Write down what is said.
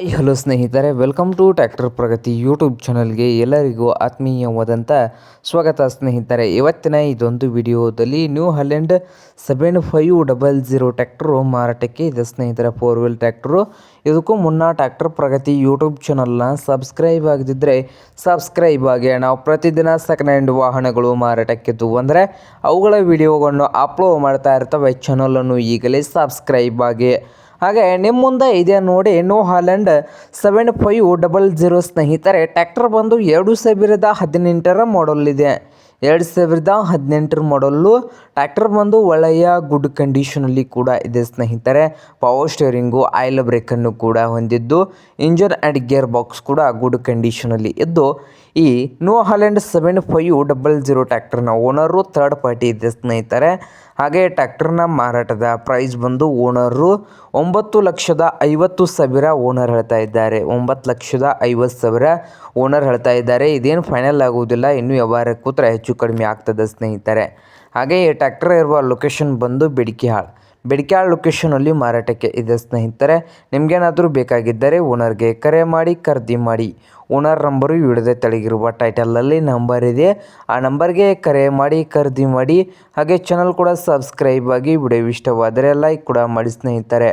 Hello ಸ್ನೇಹಿತರೆ, welcome to tractor Pragati YouTube ಚಾನಲ್ಗೆ ಎಲ್ಲರಿಗೂ ಆತ್ಮೀಯವಾದಂಥ ಸ್ವಾಗತ. ಸ್ನೇಹಿತರೆ, ಇವತ್ತಿನ ಇದೊಂದು ವಿಡಿಯೋದಲ್ಲಿ ನ್ಯೂ ಹಾಲೆಂಡ್ 7500 ಟ್ರ್ಯಾಕ್ಟರು ಮಾರಾಟಕ್ಕೆ ಇದೆ ಸ್ನೇಹಿತರೆ. 4 ವೀಲ್ ಟ್ರ್ಯಾಕ್ಟರು. ಇದಕ್ಕೂ ಮುನ್ನ ಟ್ರ್ಯಾಕ್ಟರ್ ಪ್ರಗತಿ ಯೂಟ್ಯೂಬ್ ಚಾನಲ್ನ ಸಬ್ಸ್ಕ್ರೈಬ್ ಆಗದಿದ್ದರೆ ಸಬ್ಸ್ಕ್ರೈಬ್ ಆಗಿ. ನಾವು ಪ್ರತಿದಿನ ಸೆಕೆಂಡ್ ಹ್ಯಾಂಡ್ ವಾಹನಗಳು ಮಾರಾಟಕ್ಕಿದ್ದು ಅಂದರೆ ಅವುಗಳ ವಿಡಿಯೋಗಳನ್ನು ಅಪ್ಲೋಡ್ ಮಾಡ್ತಾ ಇರ್ತವೆ. ಚಾನಲನ್ನು ಈಗಲೇ ಸಬ್ಸ್ಕ್ರೈಬ್ ಆಗಿ. ಹಾಗೆ ನಿಮ್ಮ ಮುಂದೆ ಇದೆ ನೋಡಿ ನ್ಯೂ ಹಾಲೆಂಡ್ 7500 ಸ್ನೇಹಿತರೆ. ಟ್ರ್ಯಾಕ್ಟರ್ ಬಂದು 2018 ಮಾಡಲ್ ಇದೆ. 2018 ಮಾಡಲ್ಲು ಟ್ರ್ಯಾಕ್ಟರ್ ಬಂದು ಒಳ್ಳೆಯ ಗುಡ್ ಕಂಡೀಷನಲ್ಲಿ ಕೂಡ ಇದೆ ಸ್ನೇಹಿತರೆ. ಪವರ್ ಸ್ಟೇರಿಂಗು, ಆಯಿಲ್ ಬ್ರೇಕನ್ನು ಕೂಡ ಹೊಂದಿದ್ದು, ಇಂಜನ್ ಆ್ಯಂಡ್ ಗೇರ್ ಬಾಕ್ಸ್ ಕೂಡ ಗುಡ್ ಕಂಡೀಷನಲ್ಲಿ ಇದ್ದು, ಈ ನ್ಯೂ ಹಾಲೆಂಡ್ 7500 ಟ್ರ್ಯಾಕ್ಟರ್ನ ಓನರು ಥರ್ಡ್ ಪಾರ್ಟಿ ಇದೆ ಸ್ನೇಹಿತರೆ. ಹಾಗೆ ಟ್ರ್ಯಾಕ್ಟರ್ನ ಮಾರಾಟದ ಪ್ರೈಸ್ ಬಂದು ಓನರು 9,50,000 ಓನರ್ ಹೇಳ್ತಾ ಇದ್ದಾರೆ. 9,50,000 ಓನರ್ ಹೇಳ್ತಾ ಇದ್ದಾರೆ. ಇದೇನು ಫೈನಲ್ ಆಗುವುದಿಲ್ಲ, ಇನ್ನೂ ವ್ಯವಹಾರ ಕೂತ್ರೆ ಹೆಚ್ಚು ಕಡಿಮೆ ಆಗ್ತದೆ ಸ್ನೇಹಿತರೆ. ಹಾಗೆ ಈ ಟ್ರ್ಯಾಕ್ಟರ್ ಇರುವ ಲೊಕೇಶನ್ ಬಂದು ಬೆಡಕಿಹಾಳ್ ಲೊಕೇಶನಲ್ಲಿ ಮಾರಾಟಕ್ಕೆ ಇದೆ ಸ್ನೇಹಿತರೆ. ನಿಮಗೇನಾದರೂ ಬೇಕಾಗಿದ್ದರೆ ಓನರ್ಗೆ ಕರೆ ಮಾಡಿ ಖರೀದಿ ಮಾಡಿ. ಓನರ್ ನಂಬರು ವಿಡಿಯೋದ ತೆಳಗಿರುವ ಟೈಟಲಲ್ಲಿ ನಂಬರ್ ಇದೆ, ಆ ನಂಬರ್ಗೆ ಕರೆ ಮಾಡಿ ಖರೀದಿ ಮಾಡಿ. ಹಾಗೆ ಚಾನಲ್ ಕೂಡ ಸಬ್ಸ್ಕ್ರೈಬ್ ಆಗಿ. ವಿಡಿಯೋ ಇಷ್ಟವಾದರೆ ಲೈಕ್ ಕೂಡ ಮಾಡಿ ಸ್ನೇಹಿತರೆ.